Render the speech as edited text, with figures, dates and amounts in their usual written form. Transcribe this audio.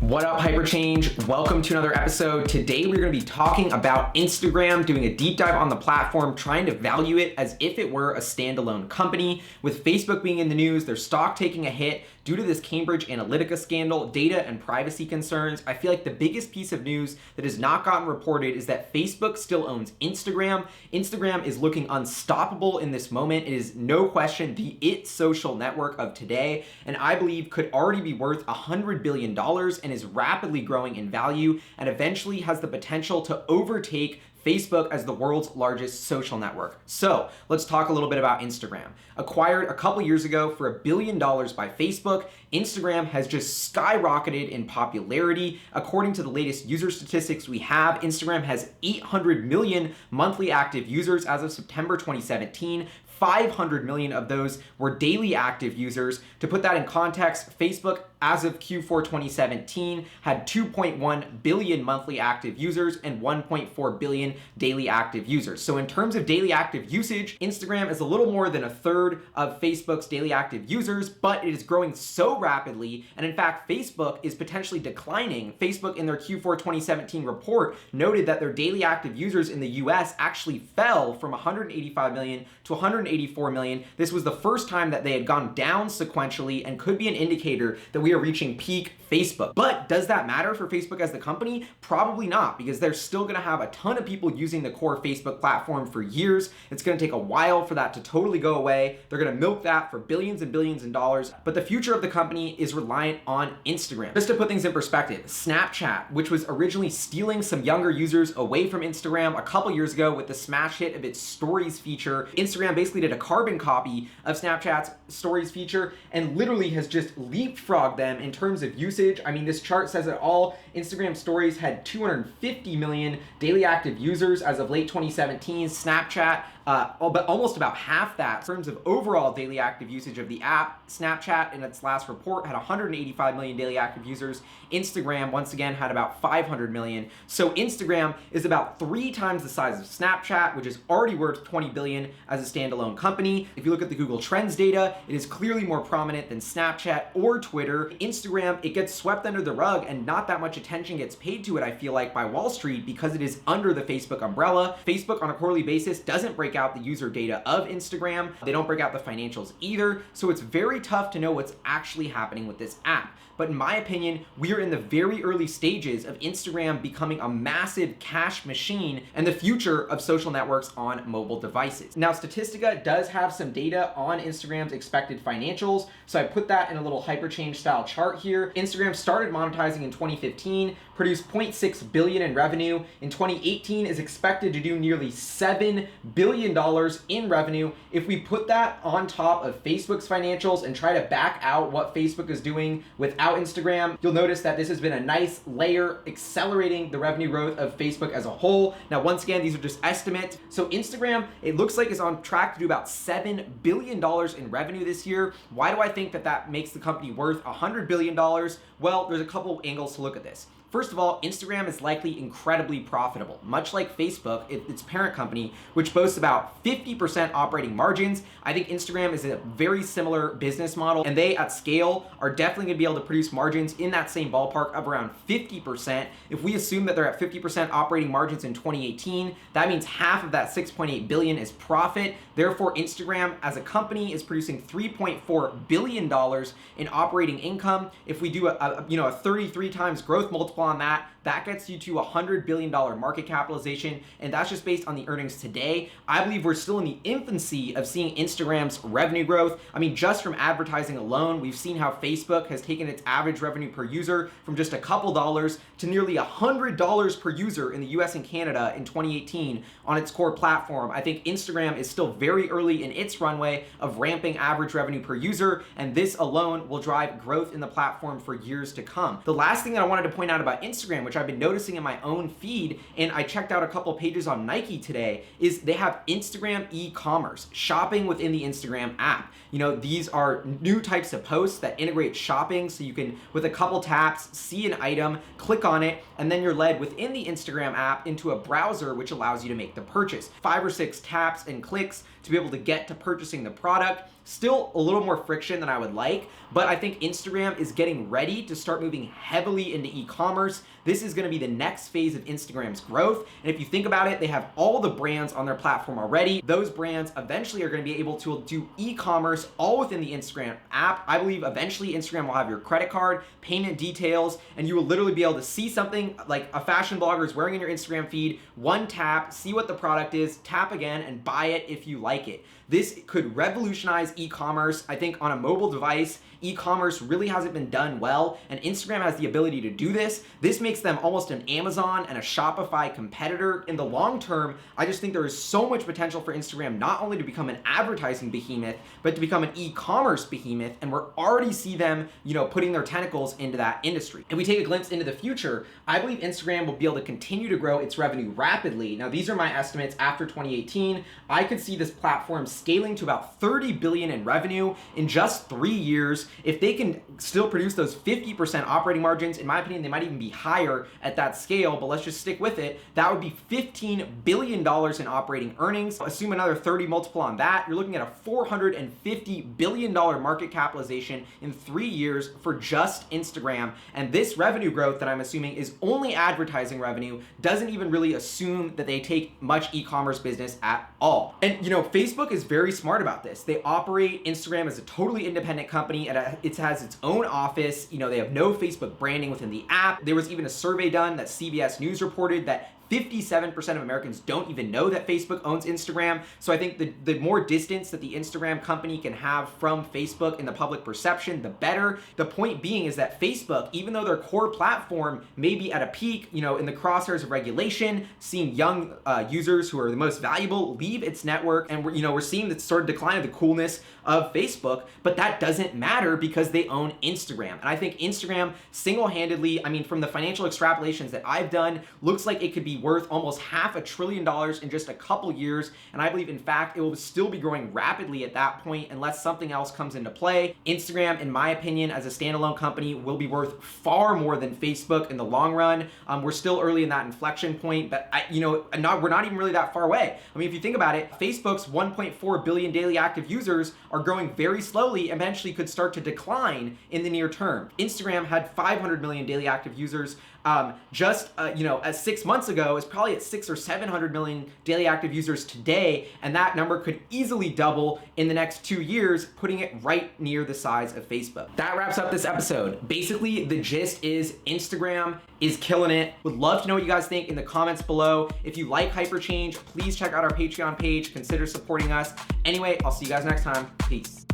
What up, Hyperchange? Welcome to another episode. Today we're going to be talking about Instagram, doing a deep dive on the platform, trying to value it as if it were a standalone company. With Facebook being in the news, their stock taking a hit due to this Cambridge Analytica scandal, data and privacy concerns. I feel like the biggest piece of news that has not gotten reported is that Facebook still owns Instagram. Instagram is looking unstoppable in this moment. It is no question the social network of today, and I believe could already be worth $100 billion and is rapidly growing in value and eventually has the potential to overtake Facebook as the world's largest social network. So let's talk a little bit about Instagram. Acquired a couple years ago for $1 billion by Facebook, Instagram has just skyrocketed in popularity. According to the latest user statistics we have, Instagram has 800 million monthly active users as of September 2017. 500 million of those were daily active users. To put that in context, Facebook, as of Q4 2017, had 2.1 billion monthly active users and 1.4 billion daily active users. So in terms of daily active usage, Instagram is a little more than a third of Facebook's daily active users, but it is growing so rapidly. And in fact, Facebook is potentially declining. Facebook, in their Q4 2017 report, noted that their daily active users in the US actually fell from 185 million to 184 million. This was the first time that they had gone down sequentially and could be an indicator that we are reaching peak Facebook. But does that matter for Facebook as the company? Probably not, because they're still going to have a ton of people using the core Facebook platform for years. It's going to take a while for that to totally go away. They're going to milk that for billions and billions of dollars. But the future of the company is reliant on Instagram. Just to put things in perspective, Snapchat, which was originally stealing some younger users away from Instagram a couple years ago with the smash hit of its Stories feature, Instagram basically did a carbon copy of Snapchat's Stories feature and literally has just leapfrogged them in terms of usage. I mean, this chart says it all. Instagram Stories had 250 million daily active users as of late 2017. Snapchat, but almost about half that. In terms of overall daily active usage of the app, Snapchat in its last report had 185 million daily active users. Instagram, once again, had about 500 million. So Instagram is about 3 times the size of Snapchat, which is already worth 20 billion as a standalone company. If you look at the Google Trends data, it is clearly more prominent than Snapchat or Twitter. Instagram, it gets swept under the rug and not that much attention gets paid to it, I feel like, by Wall Street because it is under the Facebook umbrella. Facebook on a quarterly basis doesn't break out the user data of Instagram. They don't break out the financials either. So it's very tough to know what's actually happening with this app. But in my opinion, we are in the very early stages of Instagram becoming a massive cash machine and the future of social networks on mobile devices. Now, Statistica does have some data on Instagram's expected financials, so I put that in a little Hyperchange style chart here. Instagram started monetizing in 2015, produced 0.6 billion in revenue. In 2018 is expected to do nearly $7 billion in revenue. If we put that on top of Facebook's financials and try to back out what Facebook is doing without Instagram, you'll notice that this has been a nice layer accelerating the revenue growth of Facebook as a whole. Now, once again, these are just estimates. So Instagram, it looks like is on track to do about $7 billion in revenue this year. Why do I think that that makes the company worth $100 billion? Well, there's a couple angles to look at this. First of all, Instagram is likely incredibly profitable, much like Facebook, its parent company, which boasts about 50% operating margins. I think Instagram is a very similar business model, and they at scale are definitely going to be able to produce margins in that same ballpark of around 50%. If we assume that they're at 50% operating margins in 2018, that means half of that 6.8 billion is profit. Therefore, Instagram as a company is producing $3.4 billion in operating income. If we do a 33 times growth multiple on that, that gets you to a $100 billion market capitalization, and that's just based on the earnings today. I believe we're still in the infancy of seeing Instagram's revenue growth. I mean, just from advertising alone, we've seen how Facebook has taken its average revenue per user from just a couple dollars to nearly $100 per user in the US and Canada in 2018 on its core platform. I think Instagram is still very early in its runway of ramping average revenue per user, and this alone will drive growth in the platform for years to come. The last thing that I wanted to point out about Instagram, which I've been noticing in my own feed, and I checked out a couple pages on Nike today, is they have Instagram e-commerce, shopping within the Instagram app. You know, these are new types of posts that integrate shopping, so you can, with a couple taps, see an item, click on it, and then you're led within the Instagram app into a browser which allows you to make the purchase. 5 or 6 taps and clicks to be able to get to purchasing the product. Still a little more friction than I would like, but I think Instagram is getting ready to start moving heavily into e-commerce. This is gonna be the next phase of Instagram's growth. And if you think about it, they have all the brands on their platform already. Those brands eventually are gonna be able to do e-commerce all within the Instagram app. I believe eventually Instagram will have your credit card, payment details, and you will literally be able to see something like a fashion blogger is wearing in your Instagram feed, one tap, see what the product is, tap again, and buy it if you like it. This could revolutionize e-commerce. I think on a mobile device, e-commerce really hasn't been done well, and Instagram has the ability to do this. This makes them almost an Amazon and a Shopify competitor. In the long term, I just think there is so much potential for Instagram not only to become an advertising behemoth, but to become an e-commerce behemoth, and we're already see them, you know, putting their tentacles into that industry. If we take a glimpse into the future, I believe Instagram will be able to continue to grow its revenue rapidly. Now, these are my estimates after 2018. I could see this platform scaling to about 30 billion in revenue in just 3 years. If they can still produce those 50% operating margins, in my opinion, they might even be higher at that scale, but let's just stick with it. That would be $15 billion in operating earnings. Assume another 30 multiple on that. You're looking at a $450 billion market capitalization in 3 years for just Instagram. And this revenue growth that I'm assuming is only advertising revenue, doesn't even really assume that they take much e-commerce business at all. And you know, Facebook is very smart about this. They operate Instagram as a totally independent company, and it has its own office. You know, they have no Facebook branding within the app. There was even a survey done that CBS News reported that 57% of Americans don't even know that Facebook owns Instagram. So I think the more distance that the Instagram company can have from Facebook in the public perception, the better. The point being is that Facebook, even though their core platform may be at a peak, you know, in the crosshairs of regulation, seeing young users who are the most valuable leave its network, and we're seeing the sort of decline of the coolness of Facebook, but that doesn't matter because they own Instagram. And I think Instagram single-handedly, I mean, from the financial extrapolations that I've done, looks like it could be worth almost $500 billion in just a couple years. And I believe, in fact, it will still be growing rapidly at that point unless something else comes into play. Instagram, in my opinion, as a standalone company, will be worth far more than Facebook in the long run. We're still early in that inflection point, but we're not even really that far away. I mean, if you think about it, Facebook's 1.4 billion daily active users are growing very slowly, eventually could start to decline in the near term. Instagram had 500 million daily active users as 6 months ago. Is probably at 600 or 700 million daily active users today, and that number could easily double in the next 2 years, putting it right near the size of Facebook. That wraps up this episode. Basically, the gist is Instagram is killing it. Would love to know what you guys think in the comments below. If you like Hyperchange, please check out our Patreon page, consider supporting us. Anyway, I'll see you guys next time. Peace.